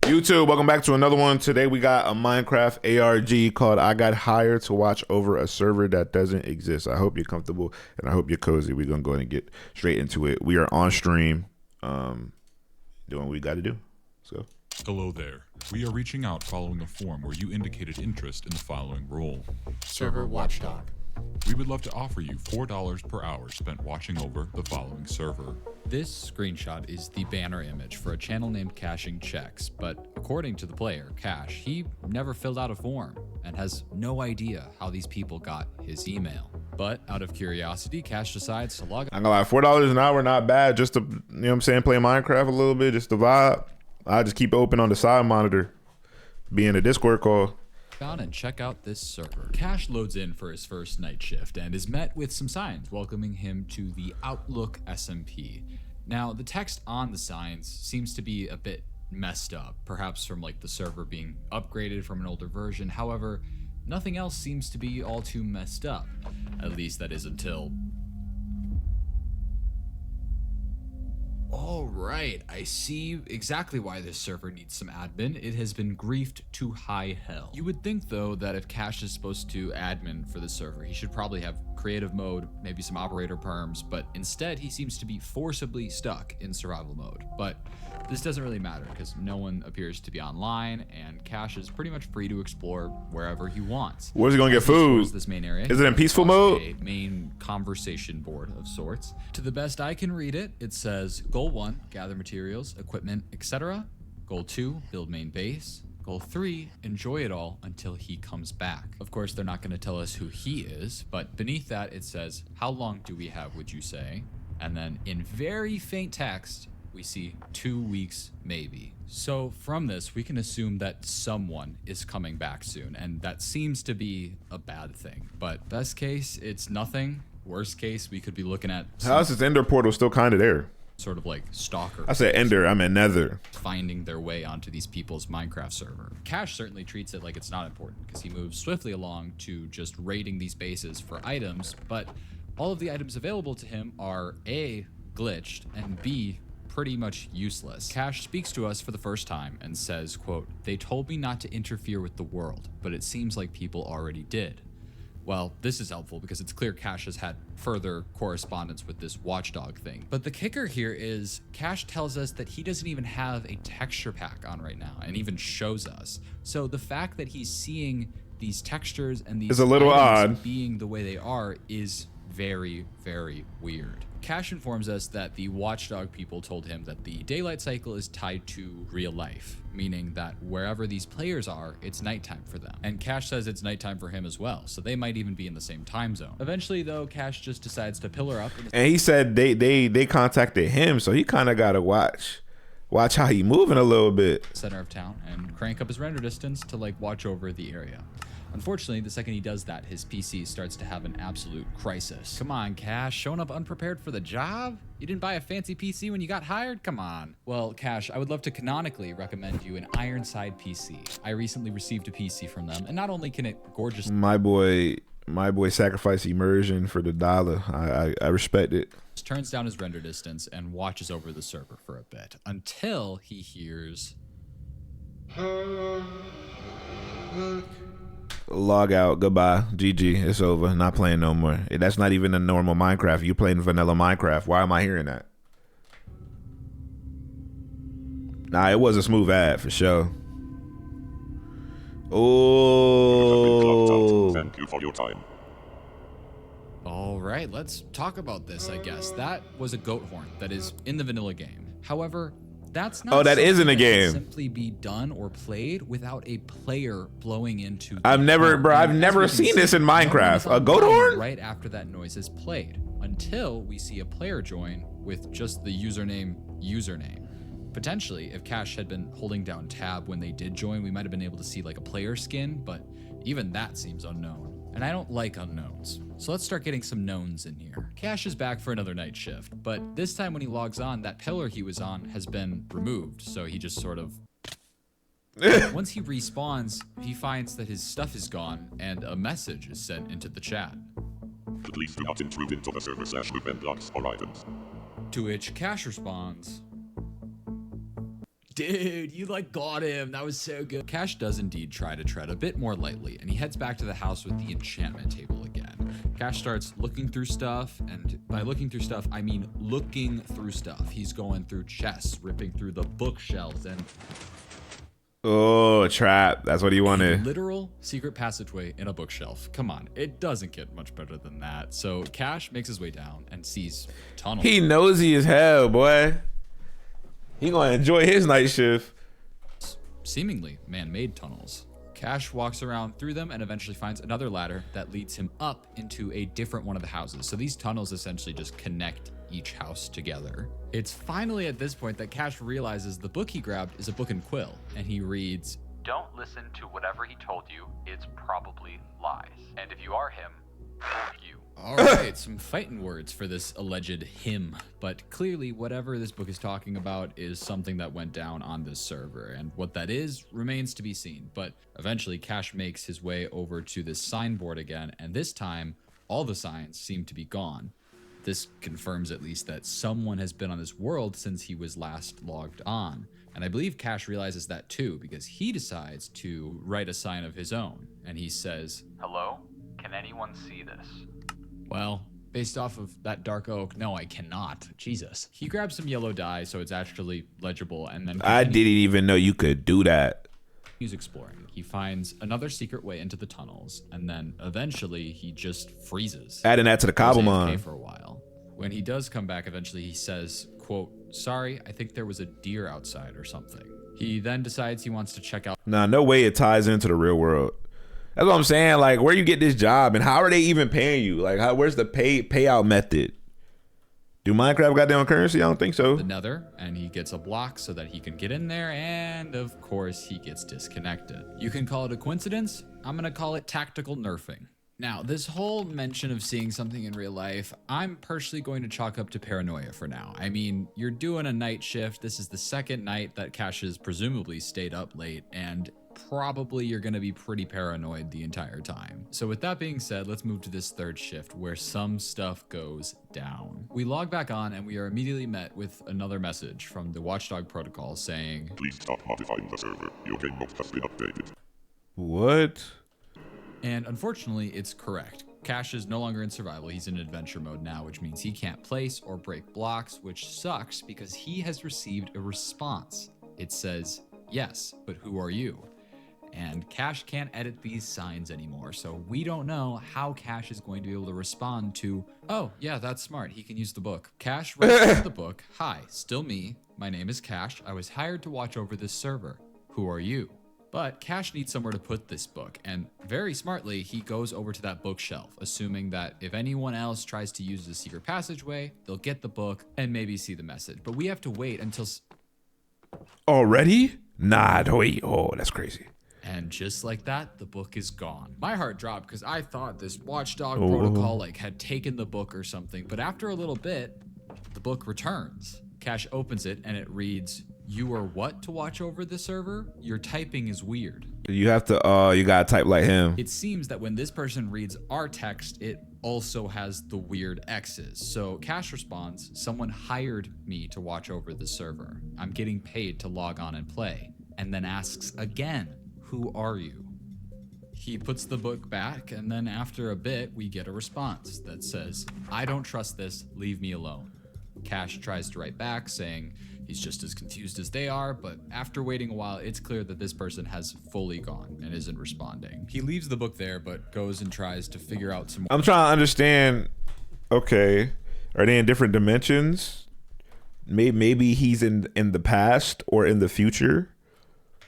YouTube, welcome back to another one. Today we got a Minecraft ARG called I Got Hired to Watch Over a Server That Doesn't Exist. I hope you're comfortable and I hope you're cozy. We're going to go ahead and get straight into it. We are on stream doing what we got to do. Let's go. Hello there. We are reaching out following a form where you indicated interest in the following role. Server Watchdog. We would love to offer you $4 per hour spent watching over the following server. This screenshot is the banner image for a channel named Cashing Checks, but according to the player, Cash, he never filled out a form and has no idea how these people got his email. But out of curiosity, Cash decides to log I'm gonna lie, $4 an hour, not bad. Just to, you know what I'm saying, play Minecraft a little bit, just the vibe. I just keep it open on the side monitor, be in a Discord call. on and check out this server. Cash loads in for his first night shift and is met with some signs welcoming him to the Outlook SMP. Now, the text on the signs seems to be a bit messed up, perhaps from like the server being upgraded from an older version. However, nothing else seems to be all too messed up. At least that is until... All right, I see exactly why this server needs some admin. It has been griefed to high hell. You would think though that if Cash is supposed to admin for the server, he should probably have creative mode, maybe some operator perms, but instead he seems to be forcibly stuck in survival mode. But this doesn't really matter because no one appears to be online and Cash is pretty much free to explore wherever he wants. Where's he gonna get food? This main area. Is it in peaceful mode? A main conversation board of sorts. To the best I can read it, it says Goal 1, gather materials, equipment, etc. Goal 2, build main base. Goal 3, enjoy it all until he comes back. Of course, they're not going to tell us who he is, but beneath that it says, how long do we have, would you say? And then in very faint text, we see 2 weeks, maybe. So from this, we can assume that someone is coming back soon, and that seems to be a bad thing. But best case, it's nothing. Worst case, we could be looking at... How's this Ender portal still kind of there? Sort of like stalker. I said Ender, I meant Nether. Finding their way onto these people's Minecraft server. Cash certainly treats it like it's not important because he moves swiftly along to just raiding these bases for items, but all of the items available to him are A, glitched, and B, pretty much useless. Cash speaks to us for the first time and says, quote, "They told me not to interfere with the world, but it seems like people already did." Well, this is helpful because it's clear Cash has had further correspondence with this watchdog thing. But the kicker here is Cash tells us that he doesn't even have a texture pack on right now and even shows us. So the fact that he's seeing these textures and these is a little odd being the way they are is very, very weird. Cash informs us that the watchdog people told him that the daylight cycle is tied to real life, meaning that wherever these players are, it's nighttime for them. And Cash says it's nighttime for him as well, so they might even be in the same time zone. Eventually, though, Cash just decides to pillar up. And he said they contacted him, so he kind of got to watch how he moving a little bit. Center of town and crank up his render distance to like watch over the area. Unfortunately, the second he does that, his PC starts to have an absolute crisis. Come on, Cash, showing up unprepared for the job? You didn't buy a fancy PC when you got hired? Come on. Well, Cash, I would love to canonically recommend you an Ironside PC. I recently received a PC from them, and not only can it gorgeously... My boy sacrificed immersion for the dollar. I respect it. Turns down his render distance and watches over the server for a bit, until he hears... Log out, goodbye, GG, it's over, not playing no more. That's not even a normal Minecraft. You playing vanilla Minecraft. Why am I hearing that? Nah, it was a smooth ad for sure. Oh, thank you for your time. All right, let's talk about this, I guess. That was a goat horn that is in the vanilla game. However, that's not that is in the game. Simply be done or played without a player blowing into. I've never seen this in Minecraft. A goat horn? Right after that noise is played, until we see a player join with just the username. Potentially, if Cash had been holding down tab when they did join, we might have been able to see like a player skin, but even that seems unknown. And I don't like unknowns. So let's start getting some knowns in here. Cash is back for another night shift, but this time when he logs on, that pillar he was on has been removed. So he just sort of... Once he respawns, he finds that his stuff is gone and a message is sent into the chat. Please do not intrude into the server / move and blocks or items. To which Cash responds, Dude, you like got him. That was so good. Cash does indeed try to tread a bit more lightly, and he heads back to the house with the enchantment table again. Cash starts looking through stuff, and by looking through stuff, I mean looking through stuff. He's going through chests, ripping through the bookshelves, and Oh, a trap. That's what he a wanted. literal secret passageway in a bookshelf. Come on, it doesn't get much better than that. So Cash makes his way down and sees tunnels. He nosy as hell, boy. He gonna enjoy his night shift. Seemingly man-made tunnels. Cash walks around through them and eventually finds another ladder that leads him up into a different one of the houses. So these tunnels essentially just connect each house together. It's finally at this point that Cash realizes the book he grabbed is a book and quill, and he reads, Don't listen to whatever he told you. It's probably lies. And if you are him, fuck you. all right, some fighting words for this alleged him, but clearly whatever this book is talking about is something that went down on this server, and what that is remains to be seen. But eventually Cash makes his way over to this signboard again, and this time all the signs seem to be gone. This confirms at least that someone has been on this world since he was last logged on. And I believe Cash realizes that too, because he decides to write a sign of his own, and he says, Hello? Can anyone see this? well, based off of that dark oak, no, I cannot. Jesus. He grabs some yellow dye so it's actually legible, and then I didn't even know you could do that. continues exploring. He finds another secret way into the tunnels, and then eventually he just freezes. Adding that to the Goes AFK Cobblemon. for a while. When he does come back eventually, he says, quote, sorry, I think there was a deer outside or something. He then decides he wants to check out Nah, no way it ties into the real world. That's what I'm saying. Like, where you get this job, and how are they even paying you? Like, where's the payout method? Do Minecraft got their own currency? I don't think so. the nether, and he gets a block so that he can get in there, and of course he gets disconnected. You can call it a coincidence. I'm gonna call it tactical nerfing. Now, this whole mention of seeing something in real life, I'm personally going to chalk up to paranoia for now. I mean, you're doing a night shift. This is the second night that Cash has presumably stayed up late, and probably you're going to be pretty paranoid the entire time. So with that being said, let's move to this third shift where some stuff goes down. We log back on and we are immediately met with another message from the Watchdog protocol saying, Please stop modifying the server. Your game mode has been updated. What? and unfortunately it's correct. Cash is no longer in survival, he's in adventure mode now, which means he can't place or break blocks, which sucks because he has received a response. It says, yes, but who are you? And Cash can't edit these signs anymore, so we don't know how Cash is going to be able to respond to, oh, yeah, that's smart, he can use the book. Cash writes in the book, hi, still me, my name is Cash, I was hired to watch over this server. Who are you? But Cash needs somewhere to put this book, and very smartly, he goes over to that bookshelf, assuming that if anyone else tries to use the secret passageway, they'll get the book and maybe see the message. But we have to wait until... Already? Nah, wait. Oh, that's crazy. And just like that, the book is gone. My heart dropped because I thought this Watchdog protocol had taken the book or something. But after a little bit, the book returns. Cash opens it and it reads, you are what to watch over the server? Your typing is weird. You have to, you gotta type like him. It seems that when this person reads our text, it also has the weird X's. So Cash responds, someone hired me to watch over the server. I'm getting paid to log on and play. And then asks again, who are you? He puts the book back, and then after a bit, we get a response that says, I don't trust this, leave me alone. Cash tries to write back saying he's just as confused as they are, but after waiting a while, it's clear that this person has fully gone and isn't responding. He leaves the book there, but goes and tries to figure out some I'm trying to understand. Okay, are they in different dimensions? Maybe he's in the past or in the future.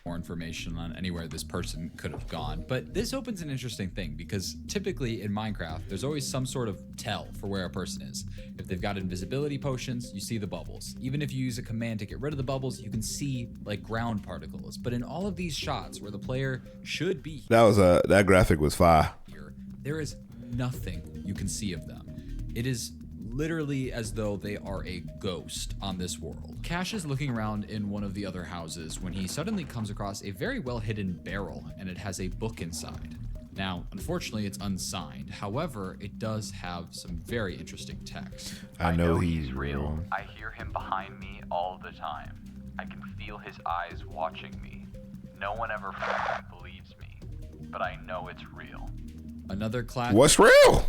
more information on anywhere this person could have gone. But this opens an interesting thing because typically in Minecraft, there's always some sort of tell for where a person is. If they've got invisibility potions, you see the bubbles. Even if you use a command to get rid of the bubbles, you can see like ground particles. But in all of these shots where the player should be That graphic was fire. here, there is nothing you can see of them. It is literally as though they are a ghost on this world. Cash is looking around in one of the other houses when he suddenly comes across a very well hidden barrel, and it has a book inside. Now, unfortunately, it's unsigned. However, it does have some very interesting text. I know he's real. real. I hear him behind me all the time. I can feel his eyes watching me. No one ever believes me, but I know it's real. Another classic. What's real?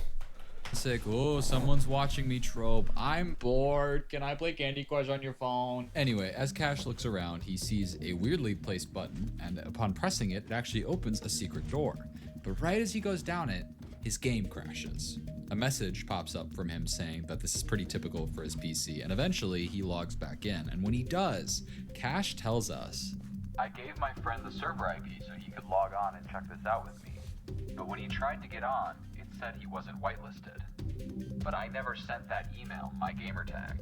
Oh, someone's watching me trope. I'm bored. Can I play Candy Crush on your phone? Anyway, as Cash looks around, he sees a weirdly placed button, and upon pressing it, it actually opens a secret door. But right as he goes down it, his game crashes. A message pops up from him saying that this is pretty typical for his PC, and eventually he logs back in. And when he does, Cash tells us, I gave my friend the server IP so he could log on and check this out with me. But when he tried to get on, it said he wasn't whitelisted. But I never sent that email, my gamertag.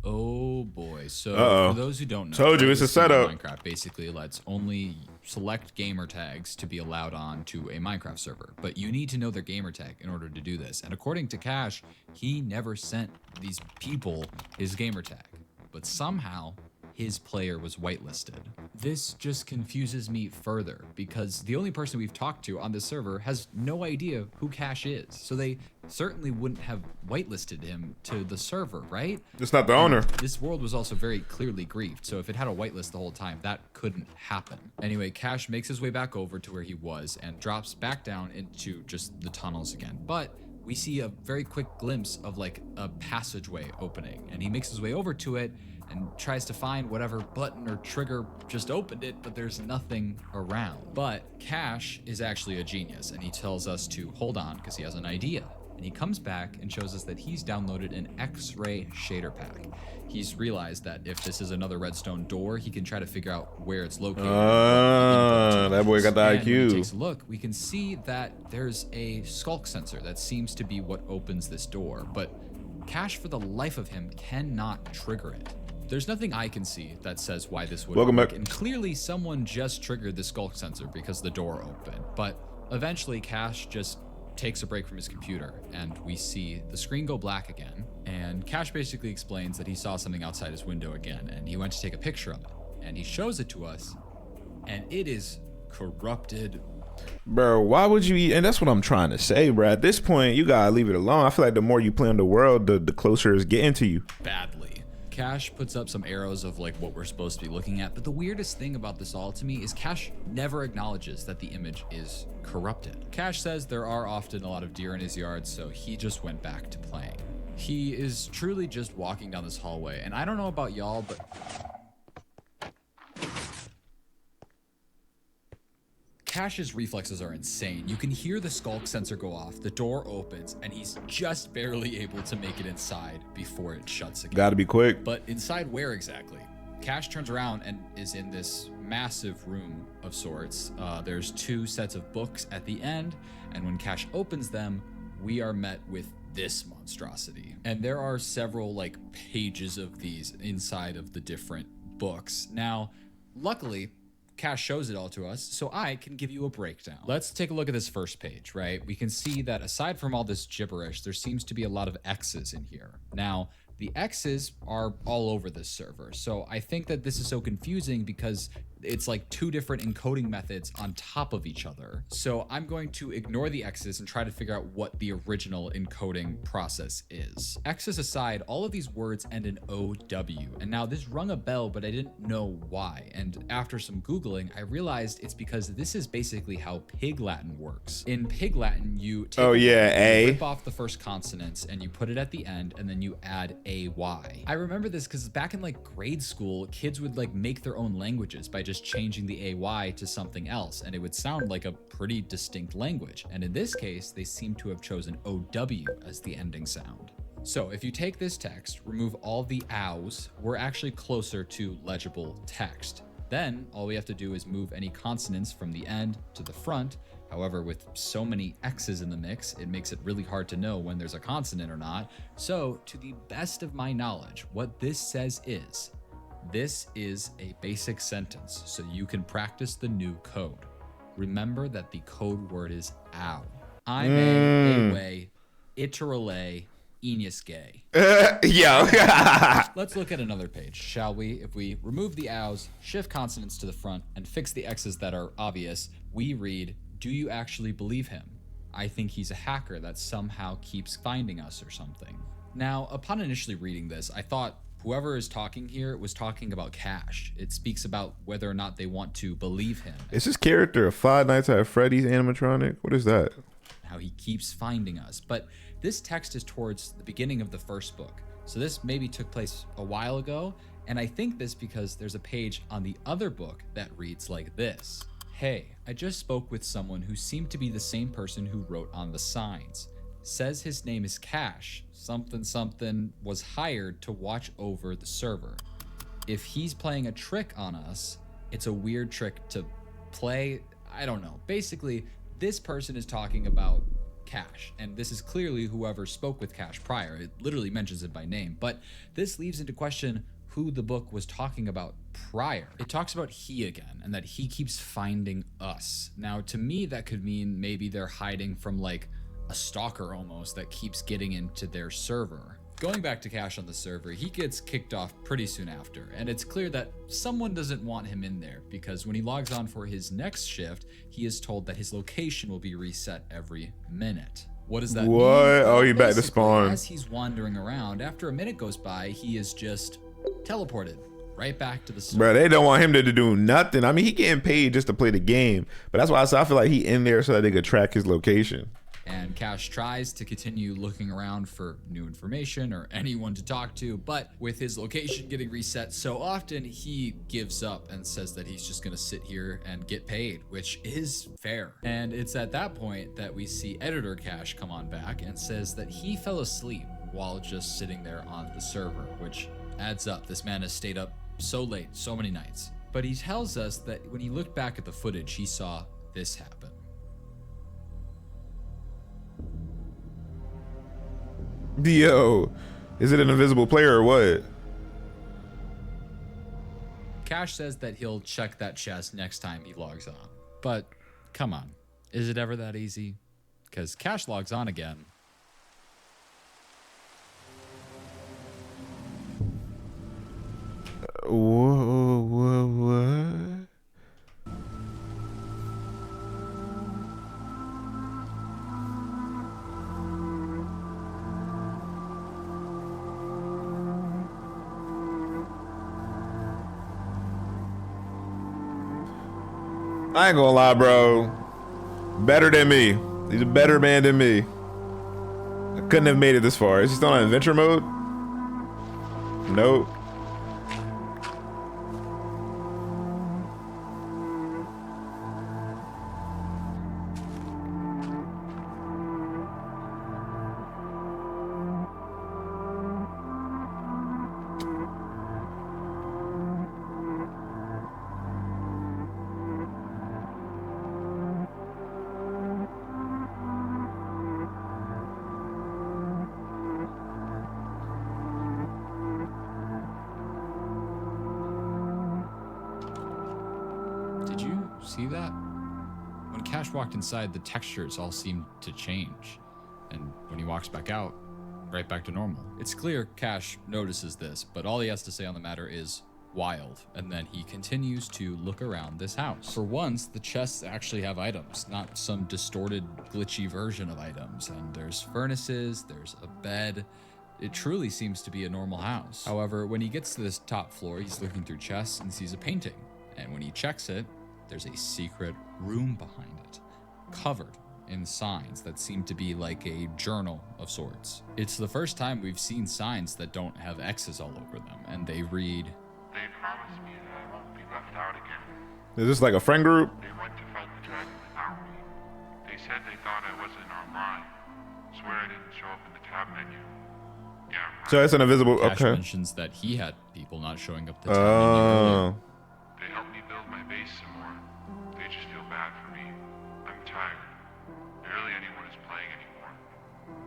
oh boy. So Uh-oh. for those who don't know, Told you, it's a this game in setup. Minecraft basically lets only select gamer tags to be allowed on to a Minecraft server, but you need to know their gamer tag in order to do this. And according to Cash, he never sent these people his gamer tag, but somehow his player was whitelisted. This just confuses me further because the only person we've talked to on this server has no idea who Cash is. So they certainly wouldn't have whitelisted him to the server, right? It's not the owner. This world was also very clearly griefed, so if it had a whitelist the whole time, that couldn't happen. Anyway, Cash makes his way back over to where he was and drops back down into just the tunnels again. But we see a very quick glimpse of like a passageway opening, and he makes his way over to it and tries to find whatever button or trigger just opened it, but there's nothing around. But Cash is actually a genius, and he tells us to hold on because he has an idea. And he comes back and shows us that he's downloaded an X-ray shader pack. He's realized that if this is another redstone door, he can try to figure out where it's located. That boy got the And when he IQ. takes a look, we can see that there's a skulk sensor that seems to be what opens this door, but Cash, for the life of him, cannot trigger it. There's nothing I can see that says why this would Welcome work, back. and clearly someone just triggered the skulk sensor because the door opened. But eventually Cash just takes a break from his computer, and we see the screen go black again, and Cash basically explains that he saw something outside his window again, and he went to take a picture of it, and he shows it to us, and it is corrupted. Bro, why would you eat? And that's what I'm trying to say, bro. At this point, you gotta leave it alone. I feel like the more you play on the world, the closer it's getting to you. Badly. Cash puts up some arrows of like what we're supposed to be looking at, but the weirdest thing about this all to me is Cash never acknowledges that the image is corrupted. Cash says there are often a lot of deer in his yard, so he just went back to playing. He is truly just walking down this hallway, and I don't know about y'all, but Cash's reflexes are insane. You can hear the skulk sensor go off, the door opens, and he's just barely able to make it inside before it shuts again. Gotta be quick. But inside where exactly? Cash turns around and is in this massive room of sorts. There's two sets of books at the end, and when Cash opens them, we are met with this monstrosity. And there are several like pages of these inside of the different books. Now, luckily, Cash shows it all to us, so I can give you a breakdown. Let's take a look at this first page, right? We can see that aside from all this gibberish, there seems to be a lot of X's in here. Now, the X's are all over this server, so I think that this is so confusing because it's like two different encoding methods on top of each other. So I'm going to ignore the X's and try to figure out what the original encoding process is. X's aside, all of these words end in OW, and now this rung a bell, but I didn't know why. And after some Googling, I realized it's because this is basically how Pig Latin works. In Pig Latin, you take you rip off the first consonants and you put it at the end, and then you add AY. I remember this because back in like grade school, kids would like make their own languages by just changing the AY to something else, and it would sound like a pretty distinct language. And in this case, they seem to have chosen OW as the ending sound. So if you take this text, remove all the ows, we're actually closer to legible text. Then all we have to do is move any consonants from the end to the front. However, with so many X's in the mix, it makes it really hard to know when there's a consonant or not. So to the best of my knowledge, what this says is, this is a basic sentence, so you can practice the new code. Remember that the code word is ow. I'm a way, iterale, Enis gay. Let's look at another page, shall we? If we remove the ows, shift consonants to the front, and fix the X's that are obvious, we read, do you actually believe him? I think he's a hacker that somehow keeps finding us or something. Now, upon initially reading this, I thought Whoever is talking here was talking about Cash. It speaks about whether or not they want to believe him. Is this character a Five Nights at Freddy's animatronic? What is that? How he keeps finding us. But this text is towards the beginning of the first book. So this maybe took place a while ago. And I think this because there's a page on the other book that reads like this. Hey, I just spoke with someone who seemed to be the same person who wrote on the signs. Says his name is Cash. Something something was hired to watch over the server. If he's playing a trick on us, it's a weird trick to play. I don't know. Basically, this person is talking about Cash, and this is clearly whoever spoke with Cash prior. It literally mentions it by name, but this leaves into question who the book was talking about prior. It talks about he again, and that he keeps finding us. Now, to me, that could mean maybe they're hiding from like a stalker almost that keeps getting into their server. Going back to Cash on the server, he gets kicked off pretty soon after, and it's clear that someone doesn't want him in there because when he logs on for his next shift, he is told that his location will be reset every minute. What does that mean? What? Oh, he back to Basically, spawn. As he's wandering around, after a minute goes by, he is just teleported right back to the server. Bro, they don't want him to do nothing. I mean, he getting paid just to play the game, but that's why I feel like he in there so that they could track his location. And Cash tries to continue looking around for new information or anyone to talk to, but with his location getting reset so often, he gives up and says that he's just gonna sit here and get paid, which is fair. And it's at that point that we see editor Cash come on back and says that he fell asleep while just sitting there on the server, which adds up. This man has stayed up so late, so many nights. But he tells us that when he looked back at the footage, he saw this happen. Yo, is it an invisible player or what? Cash says that he'll check that chest next time he logs on. But come on, is it ever that easy? Because Cash logs on again. What? I ain't gonna lie, bro. Better than me. He's a better man than me. I couldn't have made it this far. Is he still on adventure mode? Nope. Did you see that? When Cash walked inside, the textures all seemed to change. And when he walks back out, right back to normal. It's clear Cash notices this, but all he has to say on the matter is wild. And then he continues to look around this house. For once, the chests actually have items, not some distorted, glitchy version of items. And there's furnaces, there's a bed. It truly seems to be a normal house. However, when he gets to this top floor, he's looking through chests and sees a painting. And when he checks it, there's a secret room behind it, covered in signs that seem to be like a journal of sorts. It's the first time we've seen signs that don't have X's all over them, and they read, They promised me that I won't be left out again. Is this like a friend group? They went to fight the dragon without me. They said they thought I wasn't online. Swear I didn't show up in the tab menu. Yeah, right. So it's an invisible. Cash Okay. mentions that he had people not showing up the tab menu earlier. They helped me build my base some more. They just feel bad for me. I'm tired. Barely anyone is playing anymore.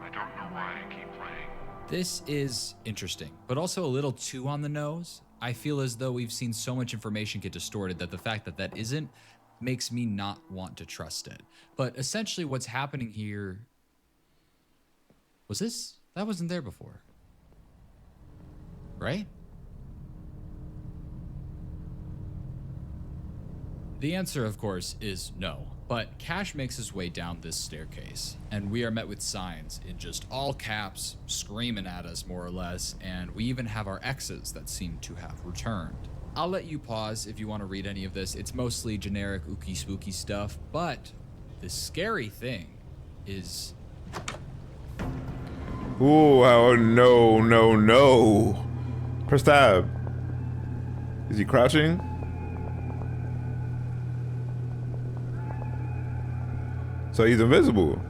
I don't know why I keep playing. This is interesting, but also a little too on the nose. I feel as though we've seen so much information get distorted that the fact that that isn't makes me not want to trust it. But essentially what's happening here... Was this? That wasn't there before. Right? The answer, of course, is no. But Cash makes his way down this staircase, and we are met with signs in just all caps, screaming at us more or less, and we even have our X's that seem to have returned. I'll let you pause if you want to read any of this. It's mostly generic ooky spooky stuff, but the scary thing is... Ooh, oh no, no, no. Press tab. Is he crouching? So he's invisible.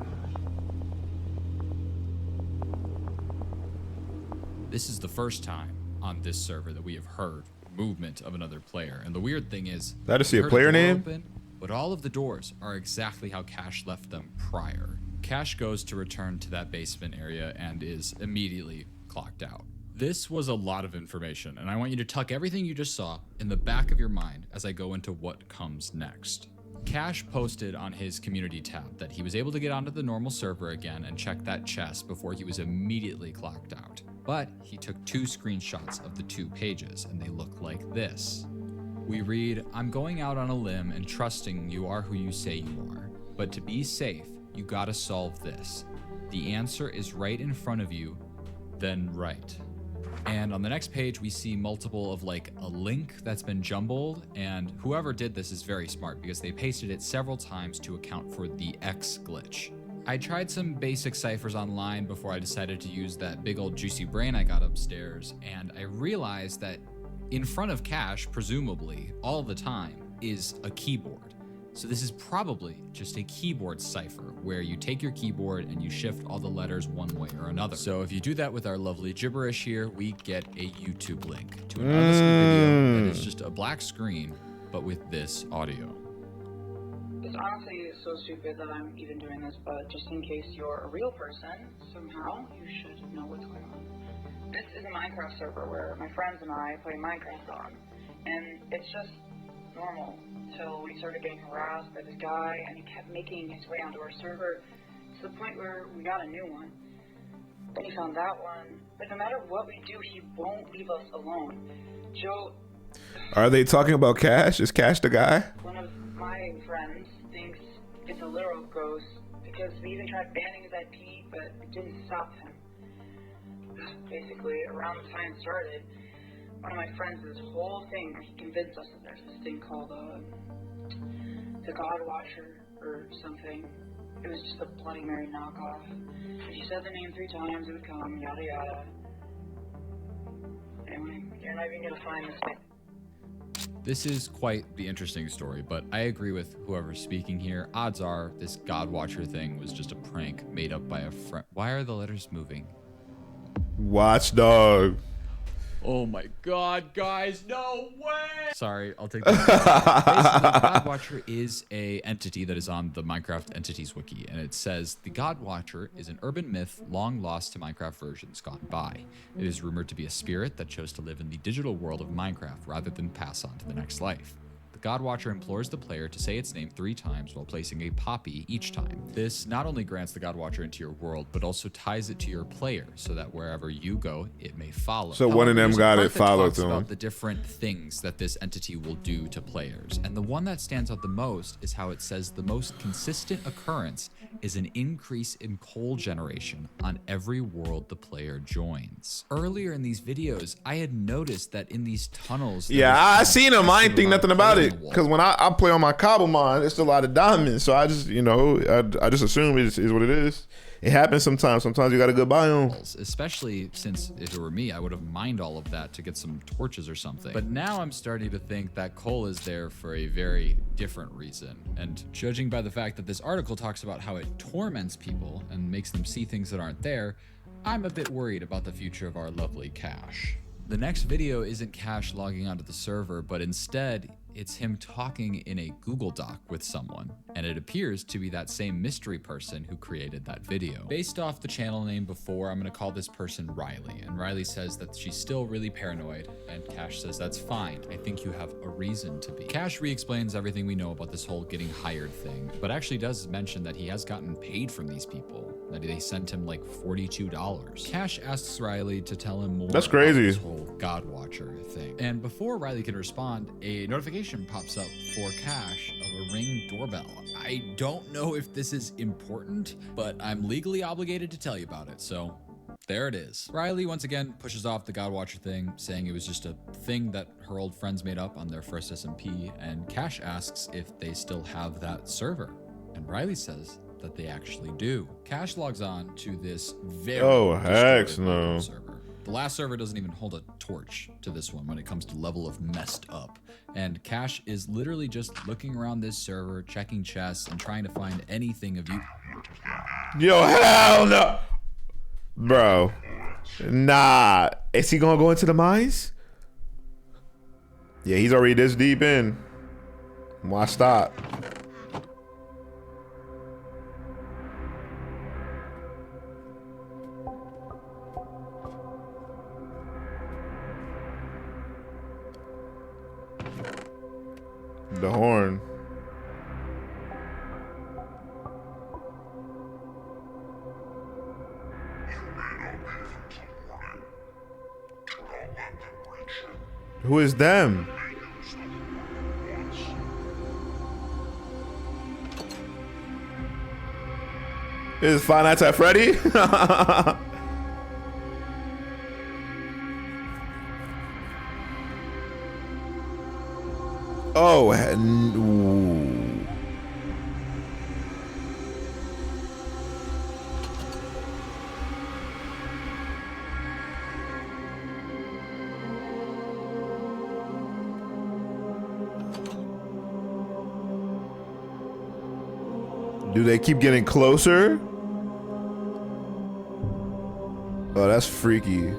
This is the first time on this server that we have heard movement of another player. And the weird thing is, That is he a we heard player door name? open, but all of the doors are exactly how Cash left them prior. Cash goes to return to that basement area and is immediately clocked out. This was a lot of information, and I want you to tuck everything you just saw in the back of your mind as I go into what comes next. Cash posted on his community tab that he was able to get onto the normal server again and check that chest before he was immediately clocked out. But he took 2 screenshots of the 2 pages, and they look like this. We read, "I'm going out on a limb and trusting you are who you say you are. But to be safe, you gotta solve this. The answer is right in front of you, then right." And on the next page, we see multiple of like a link that's been jumbled, and whoever did this is very smart because they pasted it several times to account for the X glitch. I tried some basic ciphers online before I decided to use that big old juicy brain I got upstairs, and I realized that in front of Cash, presumably, all the time, is a keyboard. So this is probably just a keyboard cipher where you take your keyboard and you shift all the letters one way or another. So if you do that with our lovely gibberish here, we get a YouTube link to an unlisted video that is just a black screen, but with this audio. It's honestly so stupid that I'm even doing this, but just in case you're a real person, somehow you should know what's going on. This is a Minecraft server where my friends and I play Minecraft on, and it's just normal until we started getting harassed by this guy, and he kept making his way onto our server to the point where we got a new one. Then he found that one, but no matter what we do, he won't leave us alone. Joe... Are they talking about Cash? Is Cash the guy? One of my friends thinks it's a literal ghost because we even tried banning his IP, but it didn't stop him. Basically, around the time it started, one of my friends did this whole thing where he convinced us that there's this thing called the God Watcher or something. It was just a Bloody Mary knockoff. If you said the name 3 times, it would come, yada yada. Anyway, you're not even gonna find this thing. This is quite the interesting story, but I agree with whoever's speaking here. Odds are this God Watcher thing was just a prank made up by a friend. Why are the letters moving? Watchdog. Oh my god, guys, no way! Sorry, I'll take that. Basically, God Watcher is a entity that is on the Minecraft Entities Wiki, and it says, the God Watcher is an urban myth long lost to Minecraft versions gone by. It is rumored to be a spirit that chose to live in the digital world of Minecraft rather than pass on to the next life. The God Watcher implores the player to say its name 3 times while placing a poppy each time. This not only grants the God Watcher into your world, but also ties it to your player so that wherever you go, it may follow. So one of them there's a got part it that followed talks to him. about the different things that this entity will do to players. And the one that stands out the most is how it says the most consistent occurrence is an increase in coal generation on every world the player joins. Earlier in these videos, I had noticed that in these tunnels... there Yeah, was I seen him. I ain't think nothing about hole in it. the wall. Because when I play on my cobble mine, it's a lot of diamonds. So I just, you know, I just assume it is what it is. It happens sometimes. Sometimes you got a good biome. Especially since if it were me, I would have mined all of that to get some torches or something. But now I'm starting to think that coal is there for a very different reason. And judging by the fact that this article talks about how it torments people and makes them see things that aren't there, I'm a bit worried about the future of our lovely Cash. The next video isn't Cash logging onto the server, but instead, it's him talking in a Google Doc with someone, and it appears to be that same mystery person who created that video. Based off the channel name before, I'm gonna call this person Riley, and Riley says that she's still really paranoid, and Cash says that's fine, I think you have a reason to be. Cash re-explains everything we know about this whole getting hired thing, but actually does mention that he has gotten paid from these people, that they sent him like $42. Cash asks Riley to tell him more That's about crazy. this whole God Watcher thing. And before Riley can respond, a notification notification pops up for Cash of a Ring doorbell. I don't know if this is important, but I'm legally obligated to tell you about it, so there it is. Riley once again pushes off the Godwatcher thing, saying it was just a thing that her old friends made up on their first SMP, and Cash asks if they still have that server. And Riley says that they actually do. Cash logs on to this very heck distorted no. server. The last server doesn't even hold a torch to this one when it comes to level of messed up. And Cash is literally just looking around this server, checking chests, and trying to find anything of you. Yo, hell no. Bro. Nah. Is he gonna go into the mines? Yeah, he's already this deep in. Why stop? The horn. Who is them? Is Five Nights at Freddy? Oh, ooh. Do they keep getting closer? Oh, that's freaky.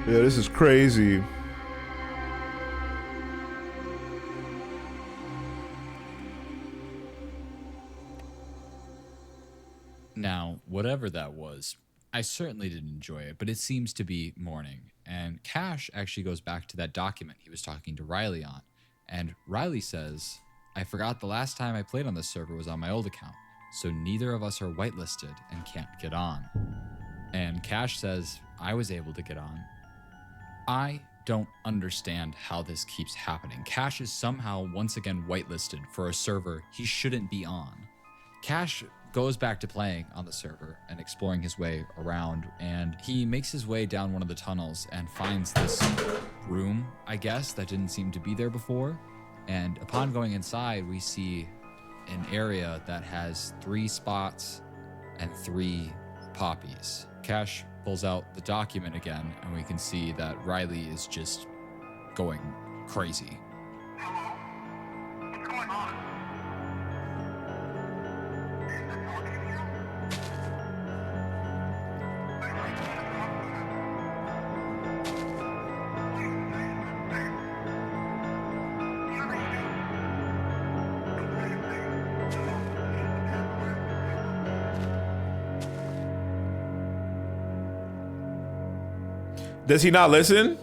Yeah, this is crazy. Now, whatever that was, I certainly didn't enjoy it, but it seems to be morning. And Cash actually goes back to that document he was talking to Riley on. And Riley says, I forgot the last time I played on this server was on my old account, so neither of us are whitelisted and can't get on. And Cash says, I was able to get on. I don't understand how this keeps happening. Cash is somehow once again whitelisted for a server he shouldn't be on. Cash goes back to playing on the server and exploring his way around, and he makes his way down one of the tunnels and finds this room, I guess, that didn't seem to be there before. And upon going inside, we see an area that has 3 spots and 3 poppies. Cash pulls out the document again, and we can see that Riley is just going crazy. What's going on? Does he not listen?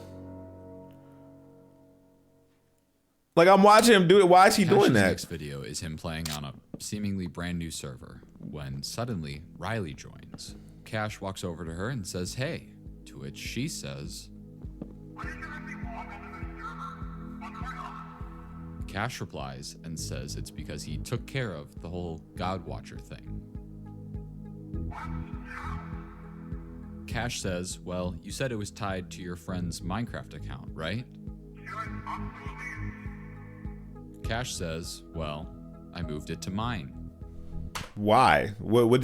Like, I'm watching him do it. Why is he doing Cash's that? next video is him playing on a seemingly brand new server when suddenly Riley joins. Cash walks over to her and says, hey, to which she says, Cash replies and says it's because he took care of the whole Godwatcher thing. Cash says, well, you said it was tied to your friend's Minecraft account, right? Cash says, well, I moved it to mine. Why? What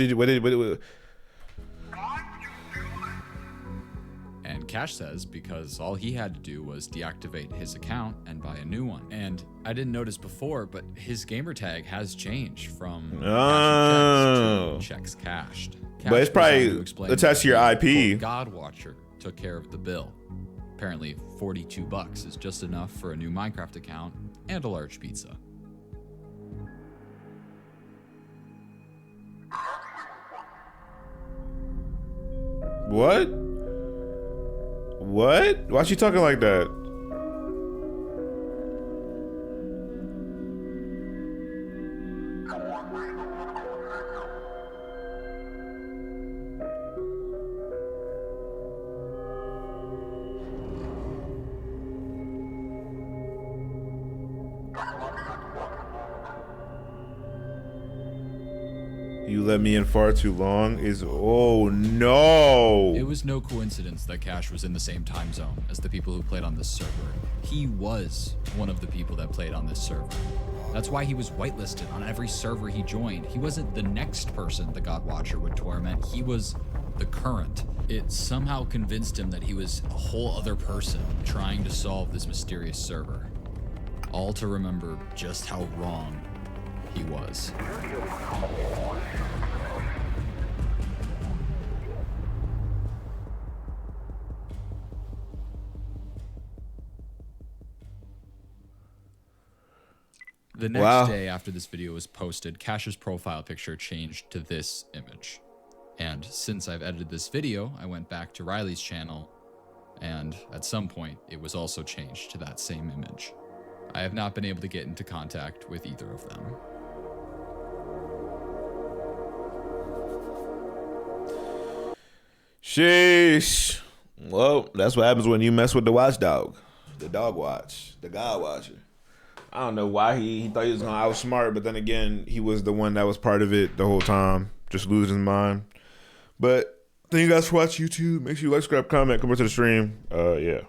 And Cash says because all he had to do was deactivate his account and buy a new one. And I didn't notice before, but his gamer tag has changed from Oh. cash and checks to checks cashed. Cash But it's goes on probably to explain attached to your that the, IP. quote, God Watcher took care of the bill. Apparently, $42 is just enough for a new Minecraft account and a large pizza. What? What? Why she talking like that? You let me in far too long is, oh no. It was no coincidence that Cash was in the same time zone as the people who played on this server. He was one of the people that played on this server. That's why he was whitelisted on every server he joined. He wasn't the next person the God Watcher would torment, he was the current. It somehow convinced him that he was a whole other person trying to solve this mysterious server. All to remember just how wrong he was. The next Wow. day after this video was posted, Cash's profile picture changed to this image. And since I've edited this video, I went back to Riley's channel, and at some point, it was also changed to that same image. I have not been able to get into contact with either of them. Sheesh. Well, that's what happens when you mess with the watchdog. The dog watch. The God Watcher. I don't know why he thought he was gonna outsmart, but then again, he was the one that was part of it the whole time, just losing his mind. But thank you guys for watching YouTube. Make sure you like, subscribe, comment, come over to the stream. Yeah.